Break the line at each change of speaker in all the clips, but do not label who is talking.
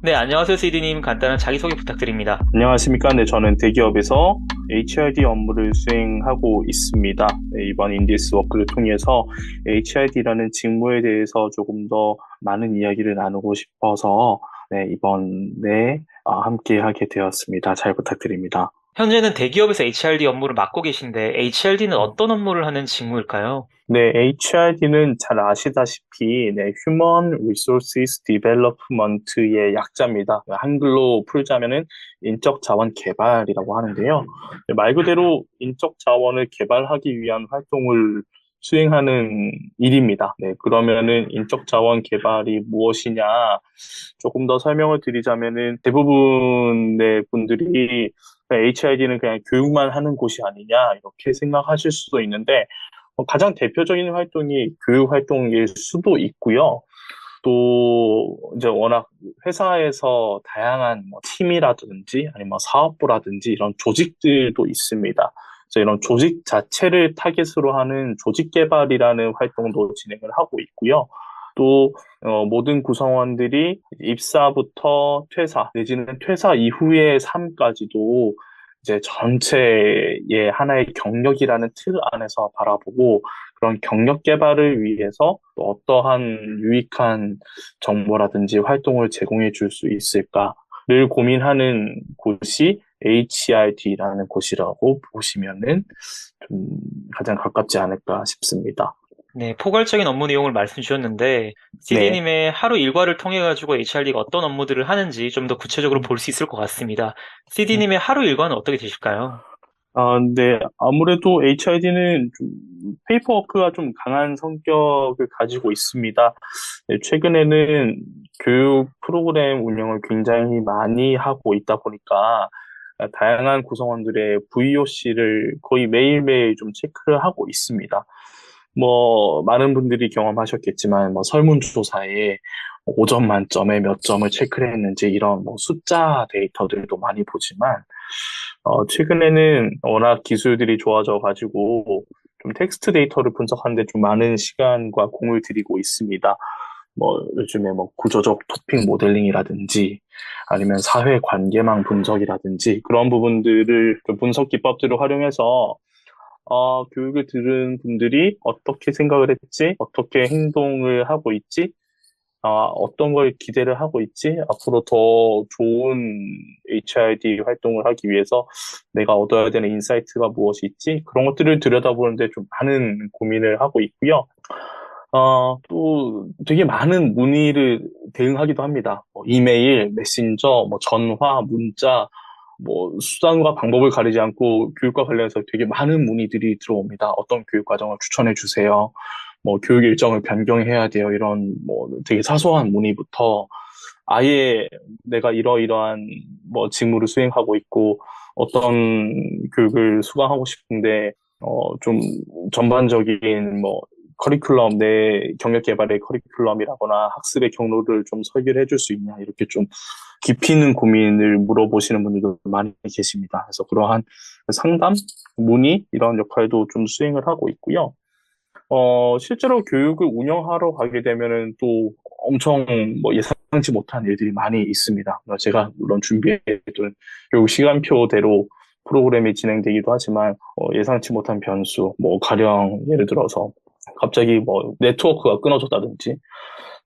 네, 안녕하세요, CD님. 간단한 자기소개 부탁드립니다.
안녕하십니까. 네, 저는 대기업에서 HRD 업무를 수행하고 있습니다. 네, 이번 인디스 워크를 통해서 HRD라는 직무에 대해서 조금 더 많은 이야기를 나누고 싶어서 네, 이번에 함께 하게 되었습니다. 잘 부탁드립니다.
현재는 대기업에서 HRD 업무를 맡고 계신데, HRD는 어떤 업무를 하는 직무일까요?
네, HRD는 잘 아시다시피 네, Human Resources Development의 약자입니다. 한글로 풀자면은 인적 자원 개발이라고 하는데요. 네, 말 그대로 인적 자원을 개발하기 위한 활동을 수행하는 일입니다. 네, 그러면은 인적 자원 개발이 무엇이냐? 조금 더 설명을 드리자면은 대부분의 분들이 HRD는 그냥 교육만 하는 곳이 아니냐 이렇게 생각하실 수도 있는데 가장 대표적인 활동이 교육 활동일 수도 있고요. 또 이제 워낙 회사에서 다양한 뭐 팀이라든지 아니면 뭐 사업부라든지 이런 조직들도 있습니다. 그래서 이런 조직 자체를 타겟으로 하는 조직 개발이라는 활동도 진행을 하고 있고요. 또 모든 구성원들이 입사부터 퇴사 내지는 퇴사 이후의 삶까지도 이제 전체의 하나의 경력이라는 틀 안에서 바라보고 그런 경력 개발을 위해서 또 어떠한 유익한 정보라든지 활동을 제공해 줄 수 있을까를 고민하는 곳이 HRD라는 곳이라고 보시면은 좀 가장 가깝지 않을까 싶습니다.
네, 포괄적인 업무 내용을 말씀 주셨는데,
네.
CD님의 하루 일과를 통해 가지고 HRD가 어떤 업무들을 하는지 좀 더 구체적으로 볼 수 있을 것 같습니다. CD님의 하루 일과는 어떻게 되실까요?
네. 아무래도 HID는 좀 페이퍼워크가 좀 강한 성격을 가지고 있습니다. 네, 최근에는 교육 프로그램 운영을 굉장히 많이 하고 있다 보니까 다양한 구성원들의 VOC를 거의 매일매일 좀 체크를 하고 있습니다. 뭐, 많은 분들이 경험하셨겠지만, 뭐, 설문조사에 5점 만점에 몇 점을 체크를 했는지 이런 뭐 숫자 데이터들도 많이 보지만, 최근에는 워낙 기술들이 좋아져가지고 좀 텍스트 데이터를 분석하는데 좀 많은 시간과 공을 들이고 있습니다. 뭐 요즘에 뭐 구조적 토픽 모델링이라든지 아니면 사회 관계망 분석이라든지 그런 부분들을 좀 분석 기법들을 활용해서 교육을 들은 분들이 어떻게 생각을 했지, 어떻게 행동을 하고 있지, 어떤 걸 기대를 하고 있지? 앞으로 더 좋은 HRD 활동을 하기 위해서 내가 얻어야 되는 인사이트가 무엇이 있지? 그런 것들을 들여다보는데 좀 많은 고민을 하고 있고요. 또 되게 많은 문의를 대응하기도 합니다. 뭐 이메일, 메신저, 뭐 전화, 문자, 뭐 수단과 방법을 가리지 않고 교육과 관련해서 되게 많은 문의들이 들어옵니다. 어떤 교육 과정을 추천해 주세요. 뭐 교육 일정을 변경해야 돼요. 이런 뭐 되게 사소한 문의부터 아예 내가 이러이러한 뭐 직무를 수행하고 있고 어떤 교육을 수강하고 싶은데 좀 전반적인 뭐 커리큘럼 내 경력 개발의 커리큘럼이라거나 학습의 경로를 좀 설계를 해줄 수 있냐 이렇게 좀 깊이 있는 고민을 물어보시는 분들도 많이 계십니다. 그래서 그러한 상담, 문의 이런 역할도 좀 수행을 하고 있고요. 실제로 교육을 운영하러 가게 되면은 또 엄청 뭐 예상치 못한 일들이 많이 있습니다. 제가 물론 준비해둔 교육 시간표대로 프로그램이 진행되기도 하지만 예상치 못한 변수, 뭐 가령 예를 들어서 갑자기 뭐 네트워크가 끊어졌다든지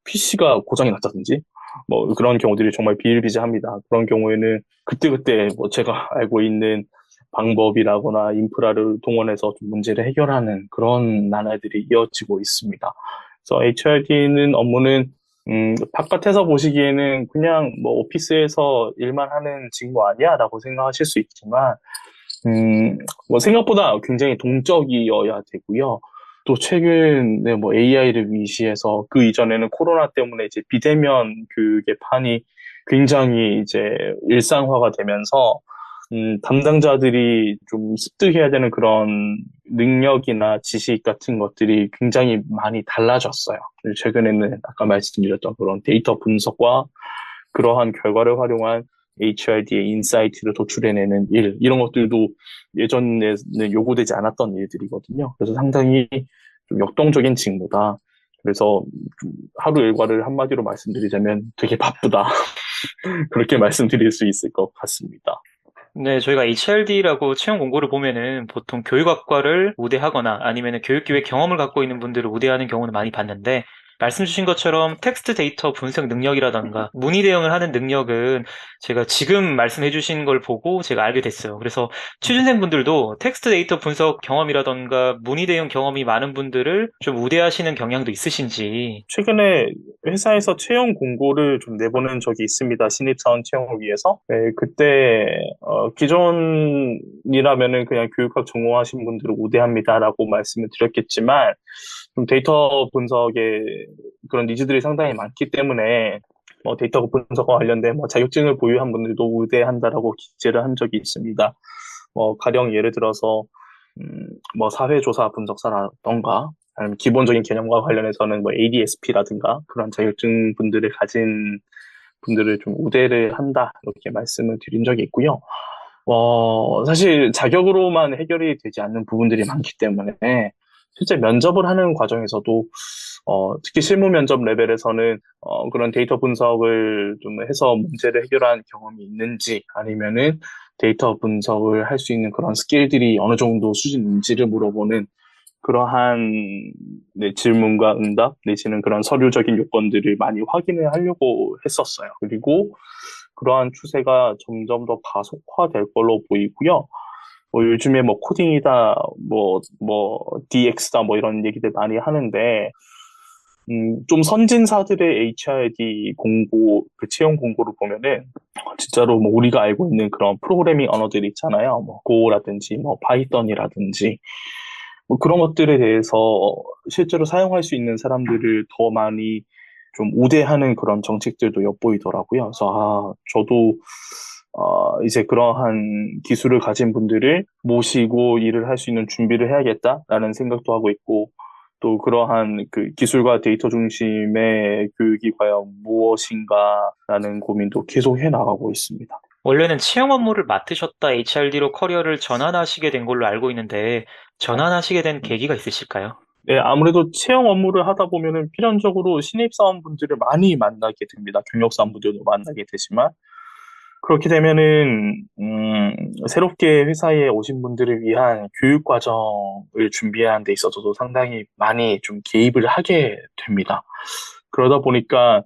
PC가 고장이 났다든지 뭐 그런 경우들이 정말 비일비재합니다. 그런 경우에는 그때그때 뭐 제가 알고 있는 방법이라거나 인프라를 동원해서 좀 문제를 해결하는 그런 나날들이 이어지고 있습니다. 그래서 HRD는 업무는 바깥에서 보시기에는 그냥 뭐 오피스에서 일만 하는 직무 아니야라고 생각하실 수 있지만 뭐 생각보다 굉장히 동적이어야 되고요. 또 최근에 뭐 AI를 위시해서 그 이전에는 코로나 때문에 이제 비대면 교육의 판이 굉장히 이제 일상화가 되면서 담당자들이 좀 습득해야 되는 그런 능력이나 지식 같은 것들이 굉장히 많이 달라졌어요. 최근에는 아까 말씀드렸던 그런 데이터 분석과 그러한 결과를 활용한 HRD의 인사이트를 도출해내는 일, 이런 것들도 예전에는 요구되지 않았던 일들이거든요. 그래서 상당히 좀 역동적인 직무다. 그래서 좀 하루 일과를 한마디로 말씀드리자면 되게 바쁘다. 그렇게 말씀드릴 수 있을 것 같습니다.
네, 저희가 HRD라고 채용 공고를 보면은 보통 교육학과를 우대하거나 아니면은 교육기획 경험을 갖고 있는 분들을 우대하는 경우는 많이 봤는데, 말씀 주신 것처럼 텍스트 데이터 분석 능력이라던가 문의 대응을 하는 능력은 제가 지금 말씀해 주신 걸 보고 제가 알게 됐어요. 그래서 취준생분들도 텍스트 데이터 분석 경험이라던가 문의 대응 경험이 많은 분들을 좀 우대하시는 경향도 있으신지.
최근에 회사에서 채용 공고를 좀 내보낸 적이 있습니다. 신입사원 채용을 위해서. 네, 그때 기존이라면은 그냥 교육학 전공하신 분들을 우대합니다라고 말씀을 드렸겠지만 좀 데이터 분석에 그런 니즈들이 상당히 많기 때문에 데이터 분석과 관련된 자격증을 보유한 분들도 우대한다라고 기재를 한 적이 있습니다. 가령 예를 들어서 사회조사 분석사라던가 아니면 기본적인 개념과 관련해서는 ADSP라든가 그런 자격증 분들을 가진 분들을 좀 우대를 한다 이렇게 말씀을 드린 적이 있고요. 사실 자격으로만 해결이 되지 않는 부분들이 많기 때문에 실제 면접을 하는 과정에서도 특히 실무 면접 레벨에서는 그런 데이터 분석을 좀 해서 문제를 해결한 경험이 있는지 아니면은 데이터 분석을 할 수 있는 그런 스킬들이 어느 정도 수준인지를 물어보는 그러한 질문과 응답 내지는 그런 서류적인 요건들을 많이 확인을 하려고 했었어요. 그리고 그러한 추세가 점점 더 가속화될 걸로 보이고요. 요즘에 코딩이다, DX다, 이런 얘기들 많이 하는데, 좀 선진사들의 HRD 공고, 그 채용 공고를 보면은, 진짜로 우리가 알고 있는 그런 프로그래밍 언어들 있잖아요. 고라든지, 파이썬이라든지, 그런 것들에 대해서 실제로 사용할 수 있는 사람들을 더 많이 좀 우대하는 그런 정책들도 엿보이더라고요. 그래서, 저도, 이제 그러한 기술을 가진 분들을 모시고 일을 할 수 있는 준비를 해야겠다라는 생각도 하고 있고, 또 그러한 그 기술과 데이터 중심의 교육이 과연 무엇인가라는 고민도 계속 해 나가고 있습니다.
원래는 채용 업무를 맡으셨다 HRD로 커리어를 전환하시게 된 걸로 알고 있는데, 전환하시게 된 계기가 있으실까요?
네, 아무래도 채용 업무를 하다 보면은 필연적으로 신입사원분들을 많이 만나게 됩니다. 경력사원분들도 만나게 되지만, 그렇게 되면은, 새롭게 회사에 오신 분들을 위한 교육 과정을 준비하는 데 있어서도 상당히 많이 좀 개입을 하게 됩니다. 그러다 보니까,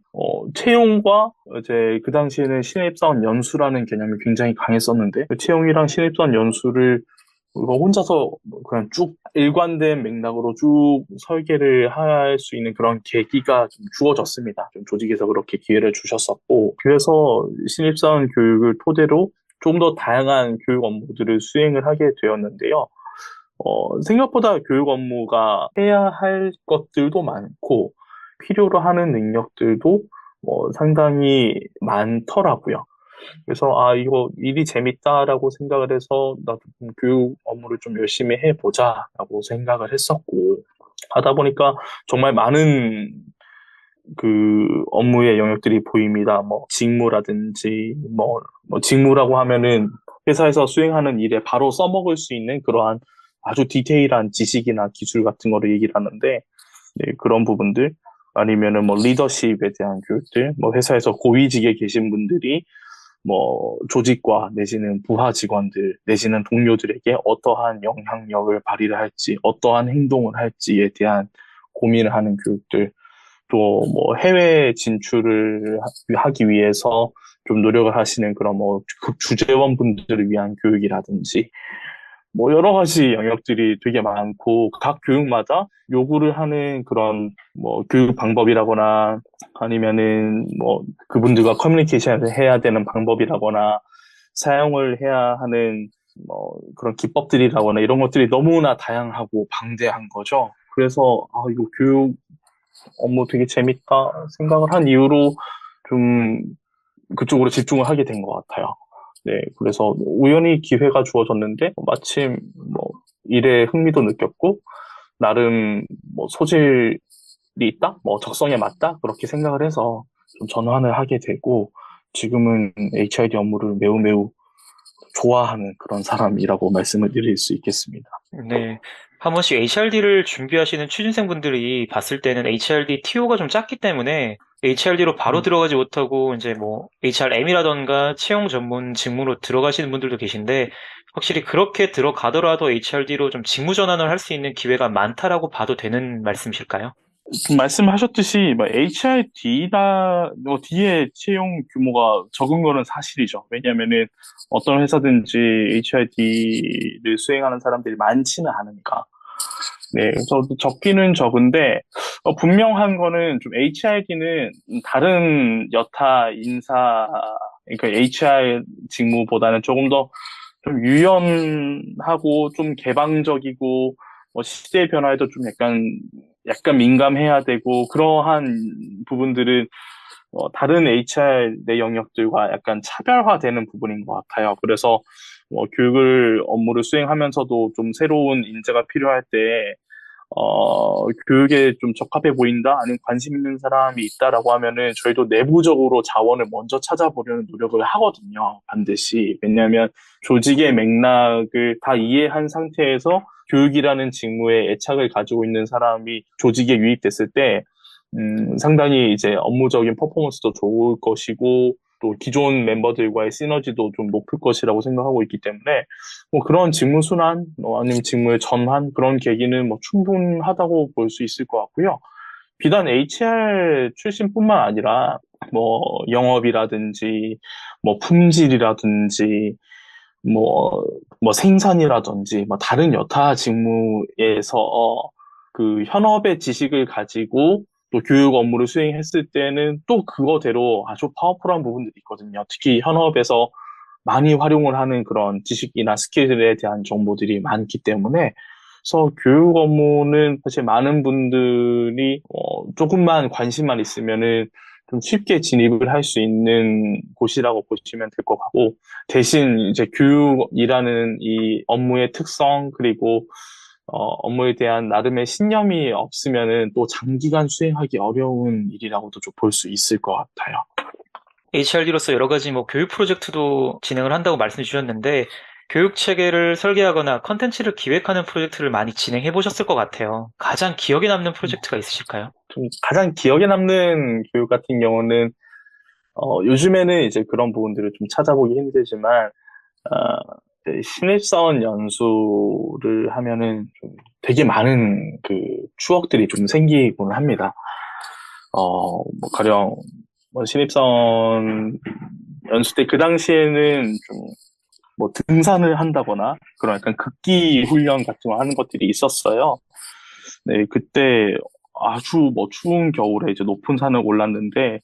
채용과 이제 그 당시에는 신입사원 연수라는 개념이 굉장히 강했었는데, 그 채용이랑 신입사원 연수를 이거 혼자서 그냥 쭉 일관된 맥락으로 쭉 설계를 할 수 있는 그런 계기가 좀 주어졌습니다. 좀 조직에서 그렇게 기회를 주셨었고, 그래서 신입사원 교육을 토대로 좀 더 다양한 교육 업무들을 수행을 하게 되었는데요. 생각보다 교육 업무가 해야 할 것들도 많고, 필요로 하는 능력들도 상당히 많더라고요. 그래서 이거 일이 재밌다라고 생각을 해서 나도 좀 교육 업무를 좀 열심히 해보자라고 생각을 했었고 하다 보니까 정말 많은 그 업무의 영역들이 보입니다. 직무라든지 직무라고 하면은 회사에서 수행하는 일에 바로 써먹을 수 있는 그러한 아주 디테일한 지식이나 기술 같은 거를 얘기를 하는데 네, 그런 부분들 아니면은 리더십에 대한 교육들 회사에서 고위직에 계신 분들이 조직과 내지는 부하 직원들 내지는 동료들에게 어떠한 영향력을 발휘를 할지 어떠한 행동을 할지에 대한 고민을 하는 교육들 또 해외 진출을 하기 위해서 좀 노력을 하시는 그런 주재원분들을 위한 교육이라든지 여러 가지 영역들이 되게 많고 각 교육마다 요구를 하는 그런 교육 방법이라거나 아니면은 그분들과 커뮤니케이션을 해야 되는 방법이라거나 사용을 해야 하는 그런 기법들이라거나 이런 것들이 너무나 다양하고 방대한 거죠. 그래서 이거 교육 업무 되게 재밌다 생각을 한 이후로 좀 그쪽으로 집중을 하게 된 것 같아요. 네, 그래서 우연히 기회가 주어졌는데 마침 일에 흥미도 느꼈고 나름 소질이 있다, 적성에 맞다 그렇게 생각을 해서 좀 전환을 하게 되고 지금은 HRD 업무를 매우 매우 좋아하는 그런 사람이라고 말씀을 드릴 수 있겠습니다.
네. 한 번씩 HRD를 준비하시는 취준생분들이 봤을 때는 HRD TO가 좀 작기 때문에 HRD로 바로
음,
들어가지 못하고 이제 뭐 HRM이라던가 채용 전문 직무로 들어가시는 분들도 계신데 확실히 그렇게 들어가더라도 HRD로 좀 직무 전환을 할 수 있는 기회가 많다라고 봐도 되는 말씀이실까요?
말씀하셨듯이 뭐 HRD나 뭐 D의 채용 규모가 적은 거는 사실이죠. 왜냐하면은 어떤 회사든지 HRD를 수행하는 사람들이 많지는 않으니까. 네, 그래서 적기는 적은데 분명한 거는 좀 HRD는 다른 여타 인사, 그러니까 HR 직무보다는 조금 더 좀 유연하고 좀 개방적이고 시대 변화에도 좀 약간 민감해야 되고 그러한 부분들은 다른 HR 내 영역들과 약간 차별화되는 부분인 것 같아요. 그래서 교육을 업무를 수행하면서도 좀 새로운 인재가 필요할 때 교육에 좀 적합해 보인다, 아니면 관심 있는 사람이 있다라고 하면은 저희도 내부적으로 자원을 먼저 찾아보려는 노력을 하거든요. 반드시. 왜냐하면 조직의 맥락을 다 이해한 상태에서 교육이라는 직무에 애착을 가지고 있는 사람이 조직에 유입됐을 때, 상당히 이제 업무적인 퍼포먼스도 좋을 것이고, 또 기존 멤버들과의 시너지도 좀 높을 것이라고 생각하고 있기 때문에 뭐 그런 직무 순환, 아니면 직무의 전환 그런 계기는 뭐 충분하다고 볼 수 있을 것 같고요. 비단 HR 출신뿐만 아니라 뭐 영업이라든지 뭐 품질이라든지 뭐, 뭐 생산이라든지 뭐 다른 여타 직무에서 그 현업의 지식을 가지고 또 교육 업무를 수행했을 때는 또 그거대로 아주 파워풀한 부분들이 있거든요. 특히 현업에서 많이 활용을 하는 그런 지식이나 스킬에 대한 정보들이 많기 때문에 그래서 교육 업무는 사실 많은 분들이 조금만 관심만 있으면은 좀 쉽게 진입을 할 수 있는 곳이라고 보시면 될 것 같고 대신 이제 교육이라는 이 업무의 특성 그리고 업무에 대한 나름의 신념이 없으면은 또 장기간 수행하기 어려운 일이라고도 좀 볼 수 있을 것 같아요.
HRD로서 여러 가지 뭐 교육 프로젝트도 진행을 한다고 말씀 주셨는데 교육 체계를 설계하거나 컨텐츠를 기획하는 프로젝트를 많이 진행해 보셨을 것 같아요. 가장 기억에 남는 프로젝트가 있으실까요?
좀 가장 기억에 남는 교육 같은 경우는 요즘에는 이제 그런 부분들을 좀 찾아보기 힘들지만 어, 네, 신입사원 연수를 하면은 좀 되게 많은 그 추억들이 좀 생기곤 합니다. 뭐 가령 뭐 신입사원 연수 때 그 당시에는 좀 뭐 등산을 한다거나 그런 약간 극기 훈련 같은 거 하는 것들이 있었어요. 네, 그때 아주 뭐 추운 겨울에 이제 높은 산을 올랐는데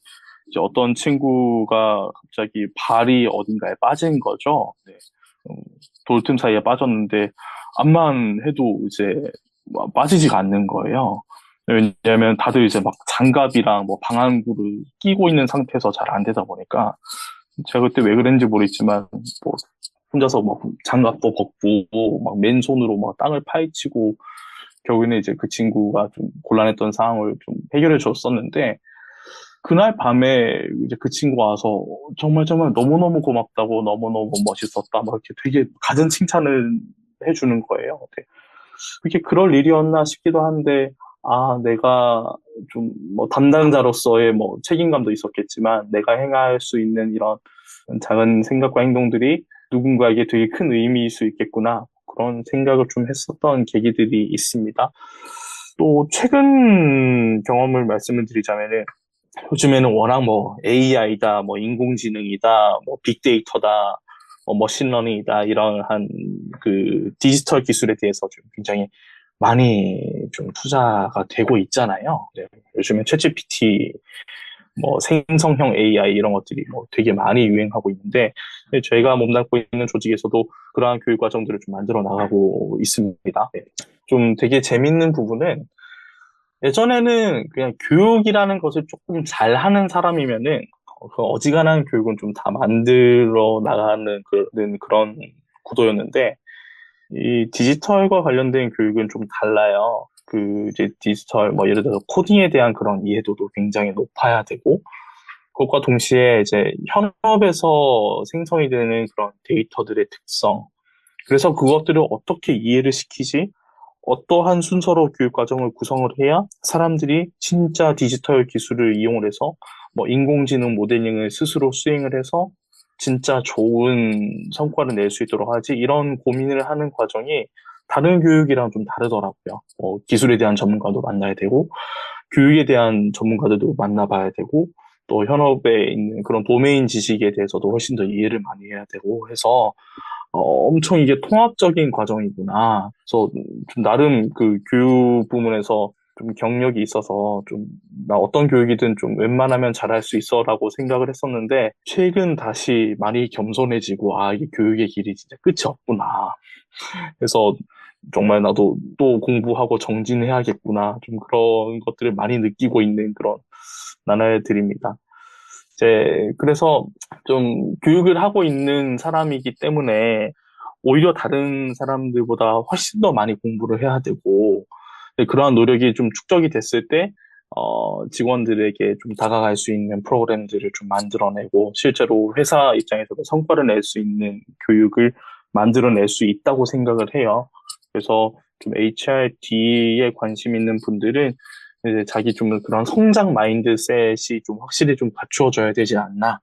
이제 어떤 친구가 갑자기 발이 어딘가에 빠진 거죠. 네. 음, 돌틈 사이에 빠졌는데 암만 해도 이제 빠지지가 않는 거예요. 왜냐하면 다들 이제 막 장갑이랑 뭐 방한구를 끼고 있는 상태에서 잘 안 되다 보니까 제가 그때 왜 그랬는지 모르겠지만 뭐 혼자서 막 장갑도 벗고 막 맨손으로 막 땅을 파헤치고 결국에는 이제 그 친구가 좀 곤란했던 상황을 좀 해결해 줬었는데 그날 밤에 이제 그 친구가 와서 정말 정말 너무너무 고맙다고 너무너무 멋있었다 막 이렇게 되게 갖은 칭찬을 해주는 거예요. 네. 그게 그럴 일이었나 싶기도 한데 내가 좀 뭐 담당자로서의 뭐 책임감도 있었겠지만 내가 행할 수 있는 이런 작은 생각과 행동들이 누군가에게 되게 큰 의미일 수 있겠구나. 그런 생각을 좀 했었던 계기들이 있습니다. 또 최근 경험을 말씀을 드리자면은 요즘에는 워낙 뭐 AI다, 뭐 인공지능이다, 뭐 빅데이터다, 뭐 머신러닝이다 이런 한 그 디지털 기술에 대해서 좀 굉장히 많이 좀 투자가 되고 있잖아요. 네, 요즘에 챗GPT, 뭐 생성형 AI 이런 것들이 뭐 되게 많이 유행하고 있는데 저희가 몸담고 있는 조직에서도 그러한 교육 과정들을 좀 만들어 나가고 있습니다. 네. 좀 되게 재밌는 부분은 예전에는 그냥 교육이라는 것을 조금 잘하는 사람이면은 그 어지간한 교육은 좀 다 만들어 나가는 그런 구도였는데 이 디지털과 관련된 교육은 좀 달라요. 그 이제 디지털 뭐 예를 들어 코딩에 대한 그런 이해도도 굉장히 높아야 되고 그것과 동시에 이제 현업에서 생성이 되는 그런 데이터들의 특성 그래서 그것들을 어떻게 이해를 시키지? 어떠한 순서로 교육 과정을 구성을 해야 사람들이 진짜 디지털 기술을 이용을 해서 뭐 인공지능 모델링을 스스로 수행을 해서 진짜 좋은 성과를 낼 수 있도록 하지 이런 고민을 하는 과정이 다른 교육이랑 좀 다르더라고요. 기술에 대한 전문가도 만나야 되고 교육에 대한 전문가들도 만나봐야 되고 또 현업에 있는 그런 도메인 지식에 대해서도 훨씬 더 이해를 많이 해야 되고 해서 엄청 이게 통합적인 과정이구나. 그래서 좀 나름 그 교육 부문에서 좀 경력이 있어서 좀 나 어떤 교육이든 좀 웬만하면 잘할 수 있어라고 생각을 했었는데 최근 다시 많이 겸손해지고 이게 교육의 길이 진짜 끝이 없구나. 그래서 정말 나도 또 공부하고 정진해야겠구나. 좀 그런 것들을 많이 느끼고 있는 그런 나날들입니다. 그래서 좀 교육을 하고 있는 사람이기 때문에 오히려 다른 사람들보다 훨씬 더 많이 공부를 해야 되고, 그러한 노력이 좀 축적이 됐을 때, 직원들에게 좀 다가갈 수 있는 프로그램들을 좀 만들어내고, 실제로 회사 입장에서도 성과를 낼 수 있는 교육을 만들어낼 수 있다고 생각을 해요. 그래서 좀 HRD에 관심 있는 분들은 이제 자기 좀 그런 성장 마인드셋이 좀 확실히 좀 갖추어져야 되지 않나.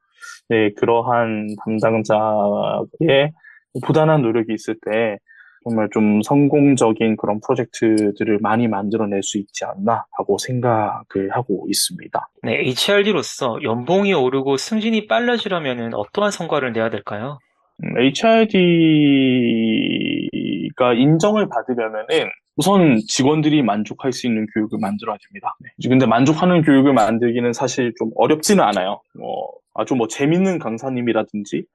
네, 그러한 담당자의 부단한 노력이 있을 때 정말 좀 성공적인 그런 프로젝트들을 많이 만들어낼 수 있지 않나 하고 생각을 하고 있습니다.
네, HRD로서 연봉이 오르고 승진이 빨라지려면 어떠한 성과를 내야 될까요?
HRD가 인정을 받으려면은 우선 직원들이 만족할 수 있는 교육을 만들어야 됩니다. 네. 근데 만족하는 교육을 만들기는 사실 좀 어렵지는 않아요. 아주 재밌는 강사님이라든지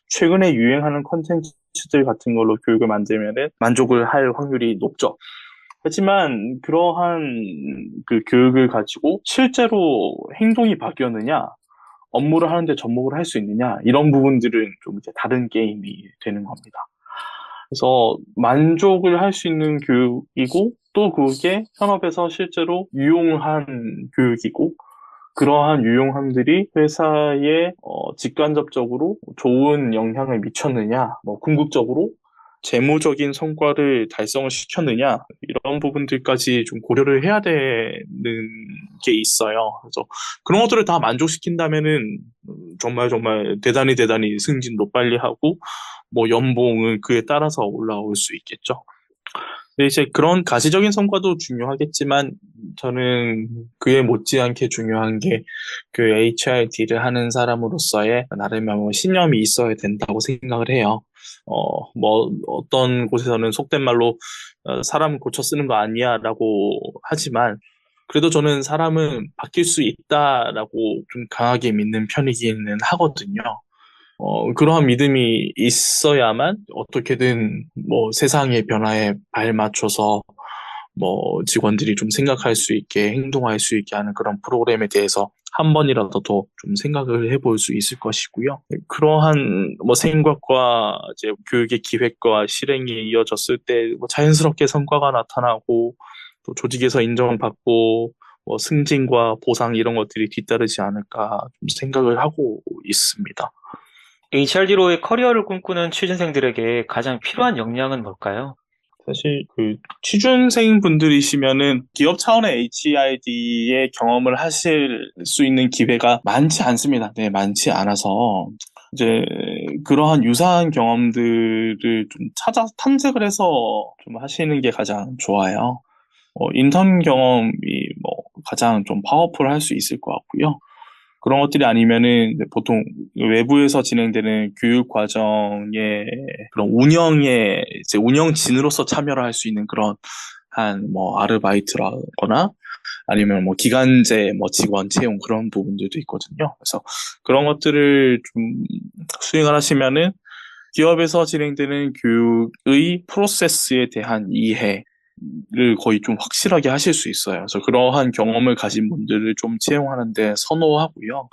최근에 유행하는 컨텐츠들 같은 걸로 교육을 만들면은 만족을 할 확률이 높죠. 하지만 그러한 그 교육을 가지고 실제로 행동이 바뀌었느냐, 업무를 하는데 접목을 할 수 있느냐, 이런 부분들은 좀 이제 다른 게임이 되는 겁니다. 그래서 만족을 할 수 있는 교육이고, 또 그게 현업에서 실제로 유용한 교육이고, 그러한 유용함들이 회사에 직간접적으로 좋은 영향을 미쳤느냐, 궁극적으로 재무적인 성과를 달성을 시켰느냐, 이런 부분들까지 좀 고려를 해야 되는 게 있어요. 그래서 그런 것들을 다 만족시킨다면은 정말 정말 대단히 대단히 승진도 빨리 하고, 연봉은 그에 따라서 올라올 수 있겠죠. 근데 이제 그런 가시적인 성과도 중요하겠지만, 저는 그에 못지않게 중요한 게 그 HRD를 하는 사람으로서의 나름의 신념이 있어야 된다고 생각을 해요. 어떤 곳에서는 속된 말로 사람 고쳐 쓰는 거 아니야라고 하지만, 그래도 저는 사람은 바뀔 수 있다라고 좀 강하게 믿는 편이기는 하거든요. 그러한 믿음이 있어야만 어떻게든 세상의 변화에 발맞춰서 직원들이 좀 생각할 수 있게 행동할 수 있게 하는 그런 프로그램에 대해서 한 번이라도 더 좀 생각을 해볼 수 있을 것이고요. 그러한 생각과 이제 교육의 기획과 실행이 이어졌을 때 자연스럽게 성과가 나타나고 또 조직에서 인정받고 승진과 보상 이런 것들이 뒤따르지 않을까 좀 생각을 하고 있습니다.
HRD로의 커리어를 꿈꾸는 취준생들에게 가장 필요한 역량은 뭘까요?
사실 그 취준생 분들이시면은 기업 차원의 HRD의 경험을 하실 수 있는 기회가 많지 않습니다. 네, 많지 않아서 이제 그러한 유사한 경험들을 좀 찾아 탐색을 해서 좀 하시는 게 가장 좋아요. 인턴 경험이 가장 좀 파워풀할 수 있을 것 같고요. 그런 것들이 아니면은 보통 외부에서 진행되는 교육 과정의 그런 운영에 이제 운영진으로서 참여를 할 수 있는 그런 아르바이트라거나 아니면 기간제 직원 채용 그런 부분들도 있거든요. 그래서 그런 것들을 좀 수행을 하시면은 기업에서 진행되는 교육의 프로세스에 대한 이해 를 거의 좀 확실하게 하실 수 있어요. 그래서 그러한 경험을 가진 분들을 좀 채용하는데 선호하고요.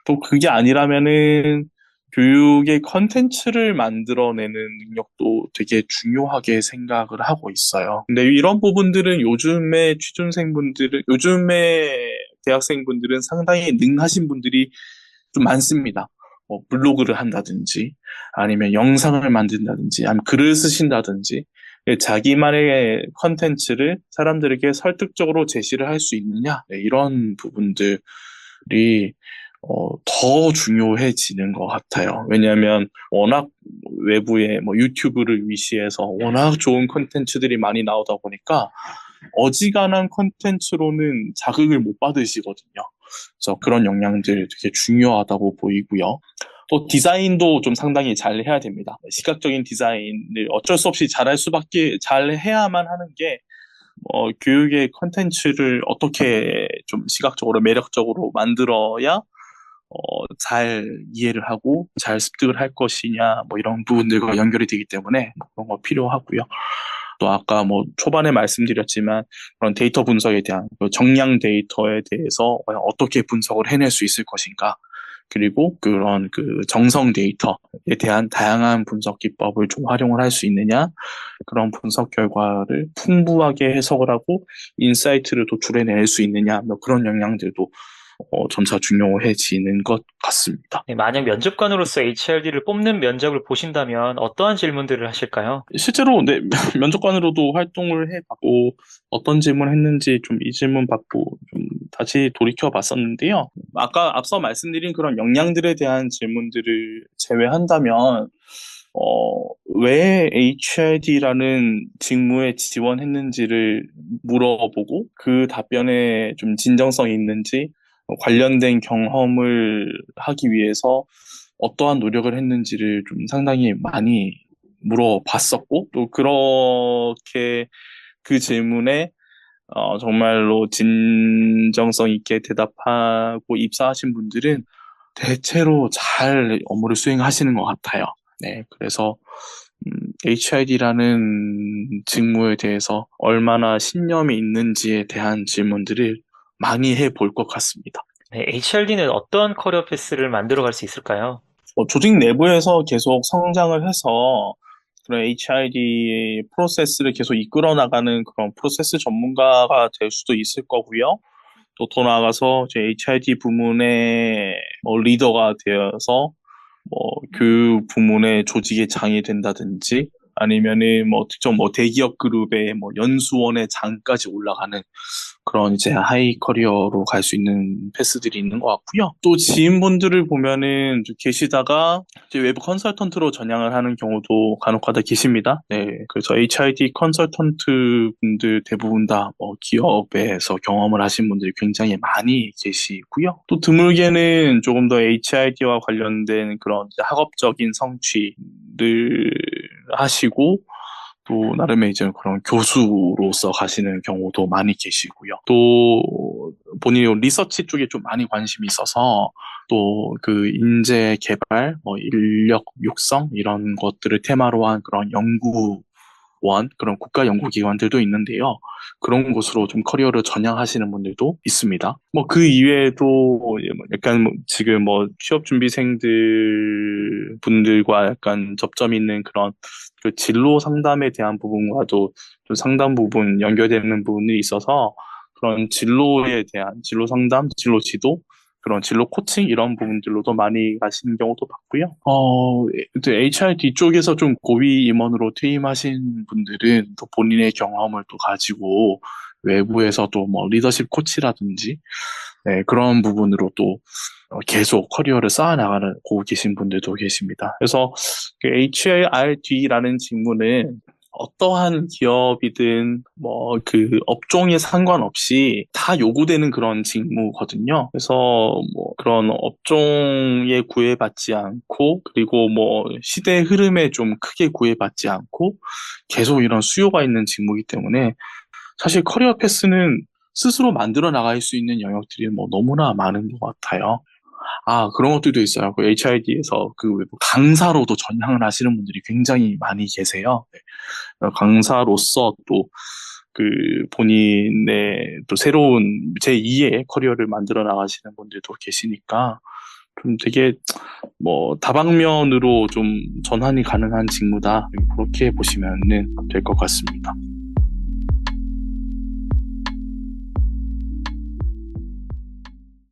또 그게 아니라면은 교육의 컨텐츠를 만들어내는 능력도 되게 중요하게 생각을 하고 있어요. 근데 이런 부분들은 요즘의 대학생분들은 상당히 능하신 분들이 좀 많습니다. 블로그를 한다든지, 아니면 영상을 만든다든지, 아니면 글을 쓰신다든지, 자기만의 컨텐츠를 사람들에게 설득적으로 제시를 할 수 있느냐, 이런 부분들이 더 중요해지는 것 같아요. 왜냐하면 워낙 외부의 뭐 유튜브를 위시해서 워낙 좋은 콘텐츠들이 많이 나오다 보니까 어지간한 콘텐츠로는 자극을 못 받으시거든요. 그래서 그런 역량들 되게 중요하다고 보이고요. 또 디자인도 좀 상당히 잘 해야 됩니다. 시각적인 디자인을 어쩔 수 없이 잘 해야만 하는 게 교육의 콘텐츠를 어떻게 좀 시각적으로 매력적으로 만들어야 잘 이해를 하고 잘 습득을 할 것이냐, 뭐 이런 부분들과 연결이 되기 때문에 그런 거 필요하고요. 또 아까 뭐 초반에 말씀드렸지만 그런 데이터 분석에 대한 그 정량 데이터에 대해서 과연 어떻게 분석을 해낼 수 있을 것인가, 그리고 그런 그 정성 데이터에 대한 다양한 분석 기법을 좀 활용을 할 수 있느냐, 그런 분석 결과를 풍부하게 해석을 하고 인사이트를 도출해낼 수 있느냐, 뭐 그런 역량들도 점차 중요해지는 것 같습니다.
네, 만약 면접관으로서 HRD를 뽑는 면접을 보신다면 어떠한 질문들을 하실까요?
실제로 네, 면접관으로도 활동을 해봤고 어떤 질문을 했는지 좀 이 질문 받고 좀 다시 돌이켜 봤었는데요. 아까 앞서 말씀드린 그런 역량들에 대한 질문들을 제외한다면 왜 HRD라는 직무에 지원했는지를 물어보고 그 답변에 좀 진정성이 있는지, 관련된 경험을 하기 위해서 어떠한 노력을 했는지를 좀 상당히 많이 물어봤었고, 또 그렇게 그 질문에 정말로 진정성 있게 대답하고 입사하신 분들은 대체로 잘 업무를 수행하시는 것 같아요. 네, 그래서 HRD라는 직무에 대해서 얼마나 신념이 있는지에 대한 질문들을 많이 해볼 것 같습니다.
네, HRD는 어떠한 커리어 패스를 만들어 갈 수 있을까요?
조직 내부에서 계속 성장을 해서 그런 HRD 프로세스를 계속 이끌어 나가는 그런 프로세스 전문가가 될 수도 있을 거고요. 또 더 나아가서 이제 HRD 부문의 리더가 되어서 교육 부문의 조직의 장이 된다든지, 아니면은 특정 대기업 그룹의 연수원의 장까지 올라가는 그런 이제 하이 커리어로 갈 수 있는 패스들이 있는 것 같고요. 또 지인분들을 보면은 계시다가 이제 외부 컨설턴트로 전향을 하는 경우도 간혹가다 계십니다. 네, 그래서 HRD 컨설턴트 분들 대부분 다 기업에서 경험을 하신 분들이 굉장히 많이 계시고요. 또 드물게는 조금 더 HRD와 관련된 그런 이제 학업적인 성취를 하시고 또 나름의 이제 그런 교수로서 가시는 경우도 많이 계시고요. 또 본인이 리서치 쪽에 좀 많이 관심이 있어서 또 그 인재 개발, 인력 육성 이런 것들을 테마로 한 그런 그런 국가 연구기관들도 있는데요. 그런 곳으로 좀 커리어를 전향하시는 분들도 있습니다. 그 이외에도 약간 지금 취업 준비생들 분들과 약간 접점 있는 그런 그 진로 상담에 대한 부분과도 좀 상당 부분 연결되는 부분이 있어서 그런 진로에 대한 진로 상담, 진로 지도, 그런 진로 코칭 이런 부분들로도 많이 가시는 경우도 봤고요. HRD 쪽에서 좀 고위 임원으로 퇴임하신 분들은 또 본인의 경험을 또 가지고 외부에서도 리더십 코치라든지 네, 그런 부분으로 또 계속 커리어를 쌓아나가고 계신 분들도 계십니다. 그래서 그 HRD라는 직무는 어떠한 기업이든 그 업종에 상관없이 다 요구되는 그런 직무거든요. 그래서 그런 업종에 구애받지 않고, 그리고 시대 흐름에 좀 크게 구애받지 않고 계속 이런 수요가 있는 직무이기 때문에 사실 커리어 패스는 스스로 만들어 나갈 수 있는 영역들이 너무나 많은 것 같아요. 그런 것들도 있어요. 그 HID에서 그 외부 강사로도 전향을 하시는 분들이 굉장히 많이 계세요. 네. 강사로서 또 그 본인의 또 새로운 제2의 커리어를 만들어 나가시는 분들도 계시니까 좀 되게 다방면으로 좀 전환이 가능한 직무다. 그렇게 보시면 될 것 같습니다.